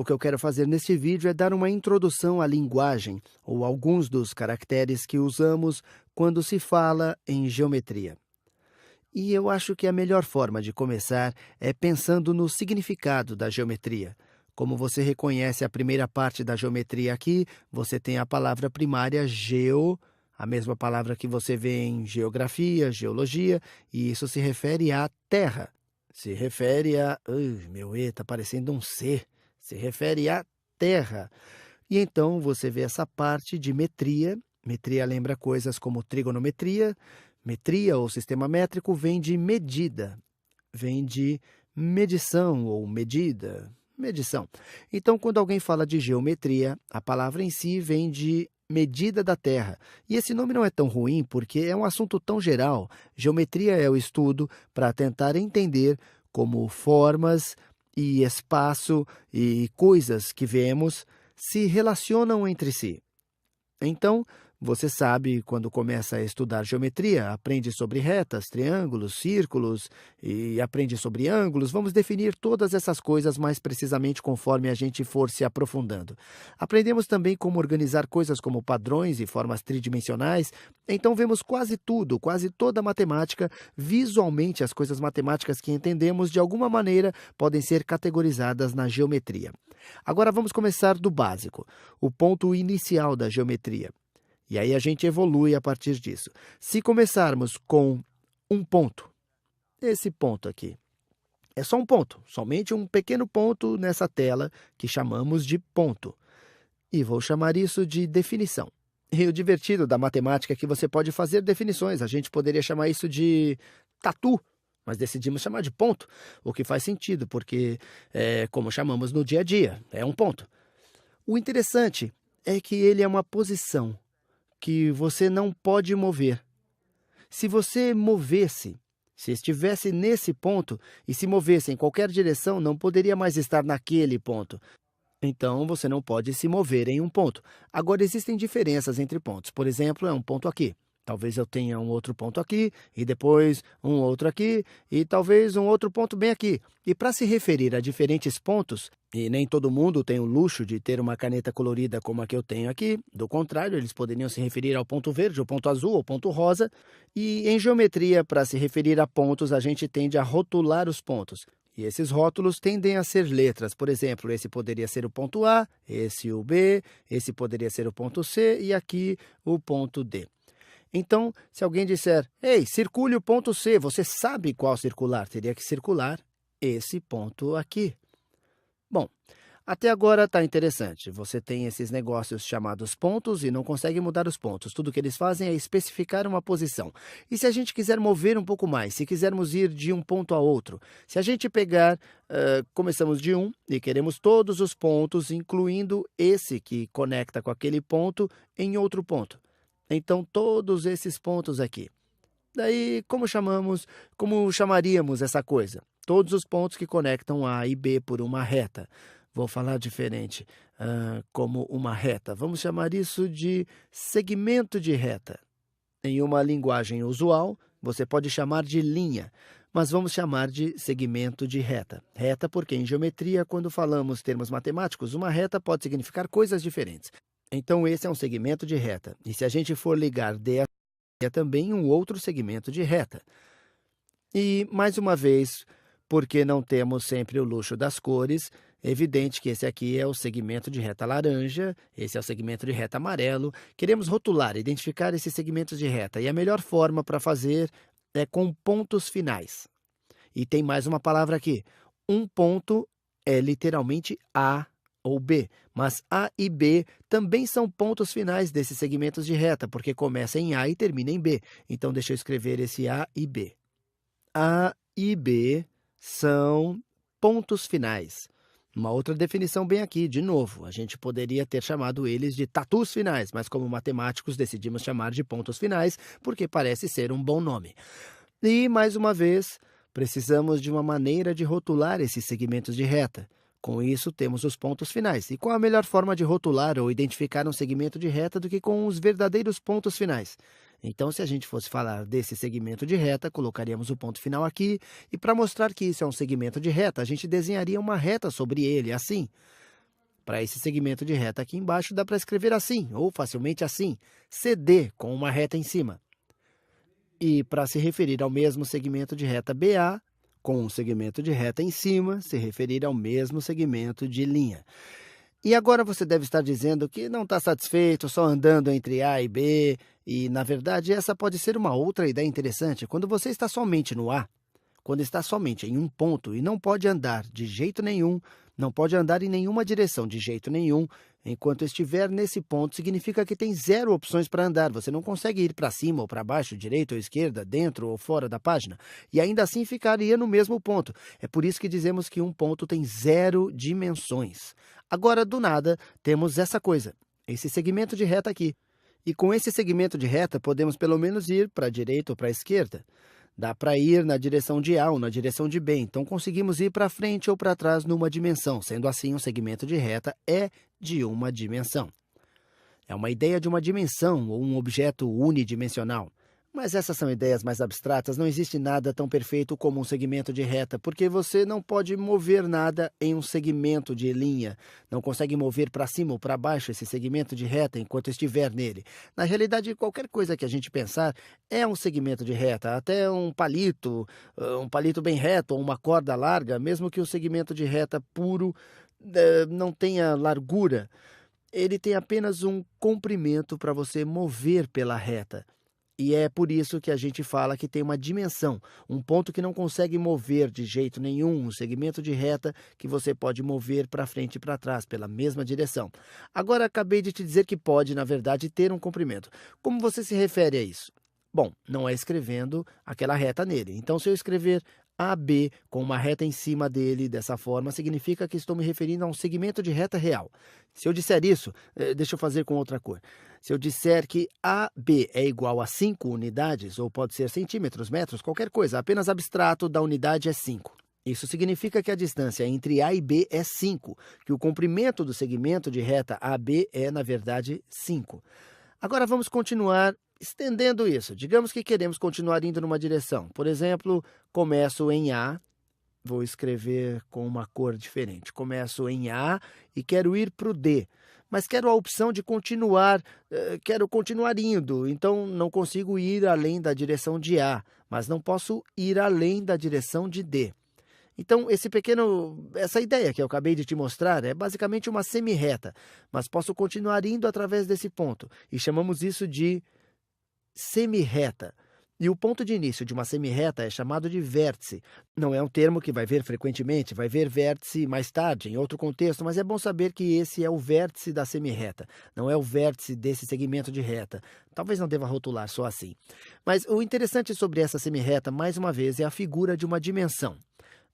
O que eu quero fazer neste vídeo é dar uma introdução à linguagem, ou alguns dos caracteres que usamos quando se fala em geometria. E eu acho que a melhor forma de começar é pensando no significado da geometria. Como você reconhece a primeira parte da geometria aqui, você tem a palavra primária geo, a mesma palavra que você vê em geografia, geologia, e isso se refere à terra. Se refere a... meu E está parecendo um C. Se refere à terra. E então você vê essa parte de metria. Metria lembra coisas como trigonometria. Metria ou sistema métrico vem de medida, vem de medição ou medida, medição. Então, quando alguém fala de geometria, a palavra em si vem de medida da Terra. E esse nome não é tão ruim porque é um assunto tão geral. Geometria é o estudo para tentar entender como formas e espaço e coisas que vemos se relacionam entre si. Então, você sabe, quando começa a estudar geometria, aprende sobre retas, triângulos, círculos e aprende sobre ângulos. Vamos definir todas essas coisas mais precisamente conforme a gente for se aprofundando. Aprendemos também como organizar coisas como padrões e formas tridimensionais. Então, vemos quase tudo, quase toda a matemática. Visualmente, as coisas matemáticas que entendemos, de alguma maneira, podem ser categorizadas na geometria. Agora, vamos começar do básico, o ponto inicial da geometria. E aí a gente evolui a partir disso. Se começarmos com um ponto, esse ponto aqui, é só um ponto, somente um pequeno ponto nessa tela que chamamos de ponto. E vou chamar isso de definição. E o divertido da matemática é que você pode fazer definições. A gente poderia chamar isso de tatu, mas decidimos chamar de ponto, o que faz sentido, porque é como chamamos no dia a dia, é um ponto. O interessante é que ele é uma posição que você não pode mover. Se você movesse, se estivesse nesse ponto e se movesse em qualquer direção, não poderia mais estar naquele ponto. Então, você não pode se mover em um ponto. Agora, existem diferenças entre pontos. Por exemplo, é um ponto aqui. Talvez eu tenha um outro ponto aqui, e depois um outro aqui, e talvez um outro ponto bem aqui. E para se referir a diferentes pontos, e nem todo mundo tem o luxo de ter uma caneta colorida como a que eu tenho aqui, do contrário, eles poderiam se referir ao ponto verde, ao ponto azul, ao ponto rosa. E em geometria, para se referir a pontos, a gente tende a rotular os pontos. E esses rótulos tendem a ser letras. Por exemplo, esse poderia ser o ponto A, esse o B, esse poderia ser o ponto C e aqui o ponto D. Então, se alguém disser, ei, circule o ponto C, você sabe qual circular? Teria que circular esse ponto aqui. Bom, até agora está interessante. Você tem esses negócios chamados pontos e não consegue mudar os pontos. Tudo que eles fazem é especificar uma posição. E se a gente quiser mover um pouco mais, se quisermos ir de um ponto a outro, se a gente pegar, começamos de um e queremos todos os pontos, incluindo esse que conecta com aquele ponto em outro ponto. Então, todos esses pontos aqui. Daí, como chamaríamos essa coisa? Todos os pontos que conectam A e B por uma reta. Vou falar diferente, como uma reta. Vamos chamar isso de segmento de reta. Em uma linguagem usual, você pode chamar de linha, mas vamos chamar de segmento de reta. Reta porque em geometria, quando falamos termos matemáticos, uma reta pode significar coisas diferentes. Então, esse é um segmento de reta. E se a gente for ligar D a C, é também um outro segmento de reta. E, mais uma vez, porque não temos sempre o luxo das cores, é evidente que esse aqui é o segmento de reta laranja, esse é o segmento de reta amarelo. Queremos rotular, identificar esses segmentos de reta. E a melhor forma para fazer é com pontos finais. E tem mais uma palavra aqui. Um ponto é literalmente A ou B, mas A e B também são pontos finais desses segmentos de reta, porque começa em A e termina em B. Então, deixa eu escrever esse A e B. A e B são pontos finais. Uma outra definição bem aqui, de novo, a gente poderia ter chamado eles de tatus finais, mas como matemáticos decidimos chamar de pontos finais, porque parece ser um bom nome. E, mais uma vez, precisamos de uma maneira de rotular esses segmentos de reta. Com isso, temos os pontos finais. E qual a melhor forma de rotular ou identificar um segmento de reta do que com os verdadeiros pontos finais? Então, se a gente fosse falar desse segmento de reta, colocaríamos o ponto final aqui. E para mostrar que isso é um segmento de reta, a gente desenharia uma reta sobre ele, assim. Para esse segmento de reta aqui embaixo, dá para escrever assim, ou facilmente assim, CD com uma reta em cima. E para se referir ao mesmo segmento de reta BA, com um segmento de reta em cima, se referir ao mesmo segmento de linha. E agora você deve estar dizendo que não está satisfeito só andando entre A e B, e na verdade essa pode ser uma outra ideia interessante. Quando você está somente no A, quando está somente em um ponto e não pode andar de jeito nenhum, não pode andar em nenhuma direção de jeito nenhum, enquanto estiver nesse ponto, significa que tem zero opções para andar. Você não consegue ir para cima ou para baixo, direita ou esquerda, dentro ou fora da página, e ainda assim ficaria no mesmo ponto. É por isso que dizemos que um ponto tem zero dimensões. Agora, do nada, temos essa coisa, esse segmento de reta aqui. E com esse segmento de reta, podemos pelo menos ir para a direita ou para a esquerda. Dá para ir na direção de A ou na direção de B, então conseguimos ir para frente ou para trás numa dimensão. Sendo assim, um segmento de reta é de uma dimensão. É uma ideia de uma dimensão ou um objeto unidimensional. Mas essas são ideias mais abstratas, não existe nada tão perfeito como um segmento de reta, porque você não pode mover nada em um segmento de linha. Não consegue mover para cima ou para baixo esse segmento de reta enquanto estiver nele. Na realidade, qualquer coisa que a gente pensar é um segmento de reta, até um palito bem reto ou uma corda larga, mesmo que o segmento de reta puro não tenha largura, ele tem apenas um comprimento para você mover pela reta. E é por isso que a gente fala que tem uma dimensão, um ponto que não consegue mover de jeito nenhum, um segmento de reta que você pode mover para frente e para trás, pela mesma direção. Agora, acabei de te dizer que pode, na verdade, ter um comprimento. Como você se refere a isso? Bom, não é escrevendo aquela reta nele. Então, se eu escrever AB com uma reta em cima dele dessa forma, significa que estou me referindo a um segmento de reta real. Se eu disser isso, deixa eu fazer com outra cor. Se eu disser que AB é igual a 5 unidades, ou pode ser centímetros, metros, qualquer coisa, apenas abstrato da unidade é 5. Isso significa que a distância entre A e B é 5, que o comprimento do segmento de reta AB é, na verdade, 5. Agora vamos continuar estendendo isso. Digamos que queremos continuar indo numa direção. Por exemplo, começo em A, vou escrever com uma cor diferente. Começo em A e quero ir para o D, mas quero a opção de continuar, quero continuar indo, então não consigo ir além da direção de A, mas não posso ir além da direção de D. Então, essa ideia que eu acabei de te mostrar é basicamente uma semi-reta, mas posso continuar indo através desse ponto, e chamamos isso de semi-reta. E o ponto de início de uma semi-reta é chamado de vértice. Não é um termo que vai ver frequentemente, vai ver vértice mais tarde, em outro contexto, mas é bom saber que esse é o vértice da semi-reta, não é o vértice desse segmento de reta. Talvez não deva rotular só assim. Mas o interessante sobre essa semi-reta, mais uma vez, é a figura de uma dimensão.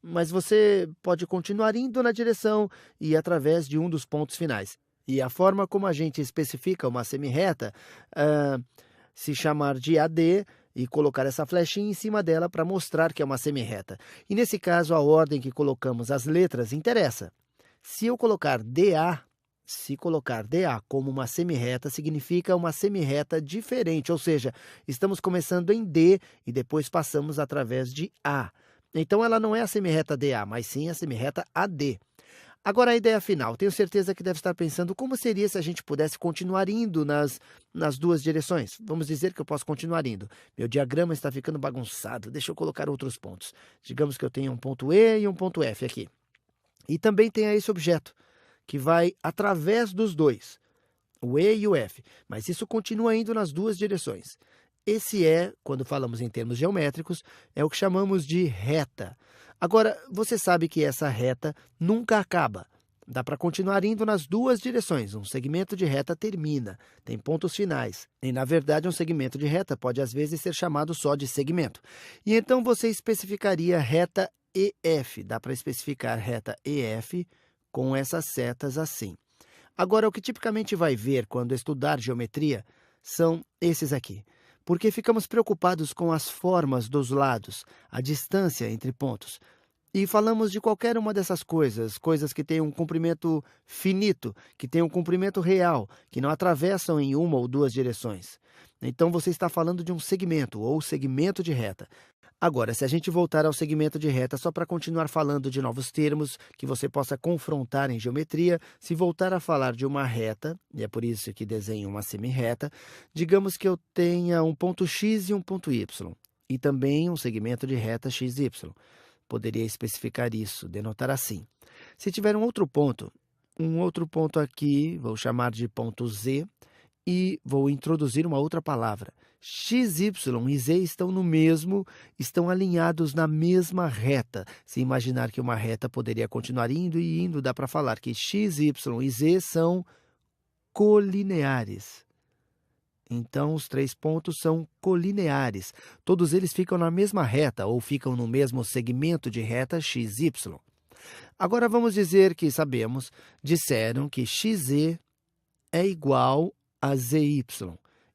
Mas você pode continuar indo na direção e através de um dos pontos finais. E a forma como a gente especifica uma semi-reta, se chamar de AD e colocar essa flechinha em cima dela para mostrar que é uma semi-reta. E nesse caso, a ordem que colocamos as letras interessa. Se colocar DA como uma semi-reta, significa uma semi-reta diferente, ou seja, estamos começando em D e depois passamos através de A. Então, ela não é a semi-reta DA, mas sim a semi-reta AD. Agora, a ideia final. Tenho certeza que deve estar pensando como seria se a gente pudesse continuar indo nas duas direções. Vamos dizer que eu posso continuar indo. Meu diagrama está ficando bagunçado. Deixa eu colocar outros pontos. Digamos que eu tenho um ponto E e um ponto F aqui. E também tenha esse objeto, que vai através dos dois, o E e o F. Mas isso continua indo nas duas direções. Esse quando falamos em termos geométricos, é o que chamamos de reta. Agora, você sabe que essa reta nunca acaba. Dá para continuar indo nas duas direções. Um segmento de reta termina, tem pontos finais. E, na verdade, um segmento de reta pode, às vezes, ser chamado só de segmento. E então você especificaria reta EF. Dá para especificar reta EF com essas setas assim. Agora, o que tipicamente vai ver quando estudar geometria são esses aqui. Porque ficamos preocupados com as formas dos lados, a distância entre pontos. E falamos de qualquer uma dessas coisas que têm um comprimento finito, que têm um comprimento real, que não atravessam em uma ou duas direções. Então, você está falando de um segmento, ou segmento de reta. Agora, se a gente voltar ao segmento de reta, só para continuar falando de novos termos que você possa confrontar em geometria, se voltar a falar de uma reta, e é por isso que desenho uma semirreta, digamos que eu tenha um ponto x e um ponto y, e também um segmento de reta xy. Poderia especificar isso, denotar assim. Se tiver um outro ponto aqui, vou chamar de ponto Z, e vou introduzir uma outra palavra. X, Y e Z estão alinhados na mesma reta. Se imaginar que uma reta poderia continuar indo e indo, dá para falar que X, Y e Z são colineares. Então, os três pontos são colineares. Todos eles ficam na mesma reta ou ficam no mesmo segmento de reta XY. Agora vamos dizer que disseram que XZ é igual a ZY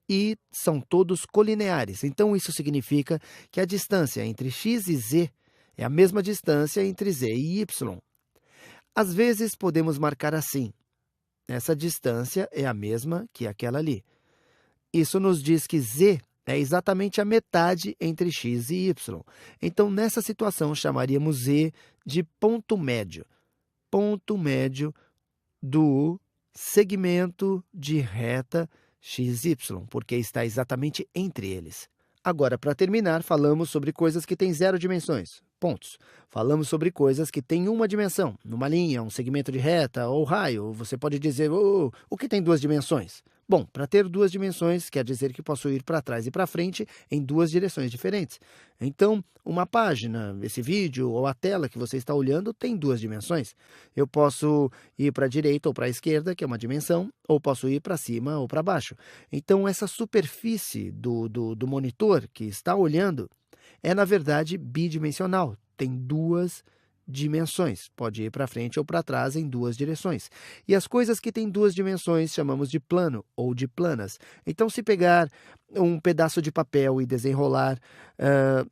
e são todos colineares. Então, isso significa que a distância entre x e z é a mesma distância entre z e y. Às vezes, podemos marcar assim. Essa distância é a mesma que aquela ali. Isso nos diz que z é exatamente a metade entre x e y. Então, nessa situação, chamaríamos z de ponto médio do segmento de reta XY, porque está exatamente entre eles. Agora, para terminar, falamos sobre coisas que têm zero dimensões, pontos. Falamos sobre coisas que têm uma dimensão, numa linha, um segmento de reta ou raio. Você pode dizer, o que tem duas dimensões? Bom, para ter duas dimensões, quer dizer que posso ir para trás e para frente em duas direções diferentes. Então, uma página, esse vídeo ou a tela que você está olhando tem duas dimensões. Eu posso ir para a direita ou para a esquerda, que é uma dimensão, ou posso ir para cima ou para baixo. Então, essa superfície do monitor que está olhando é, na verdade, bidimensional. Tem duas dimensões. Pode ir para frente ou para trás em duas direções. E as coisas que têm duas dimensões chamamos de plano ou de planas. Então, se pegar um pedaço de papel e desenrolar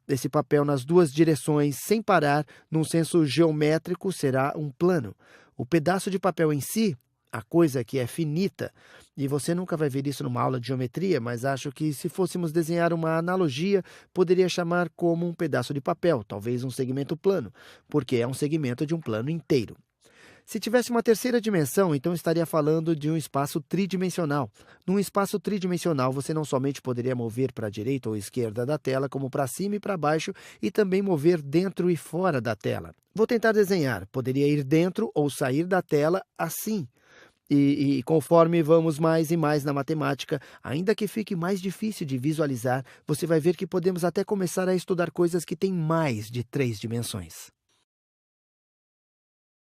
esse papel nas duas direções sem parar, num senso geométrico, será um plano. O pedaço de papel em si, a coisa que é finita, e você nunca vai ver isso numa aula de geometria, mas acho que se fôssemos desenhar uma analogia, poderia chamar como um pedaço de papel, talvez um segmento plano, porque é um segmento de um plano inteiro. Se tivesse uma terceira dimensão, então estaria falando de um espaço tridimensional. Num espaço tridimensional, você não somente poderia mover para a direita ou esquerda da tela, como para cima e para baixo, e também mover dentro e fora da tela. Vou tentar desenhar. Poderia ir dentro ou sair da tela assim. E conforme vamos mais e mais na matemática, ainda que fique mais difícil de visualizar, você vai ver que podemos até começar a estudar coisas que têm mais de 3 dimensões.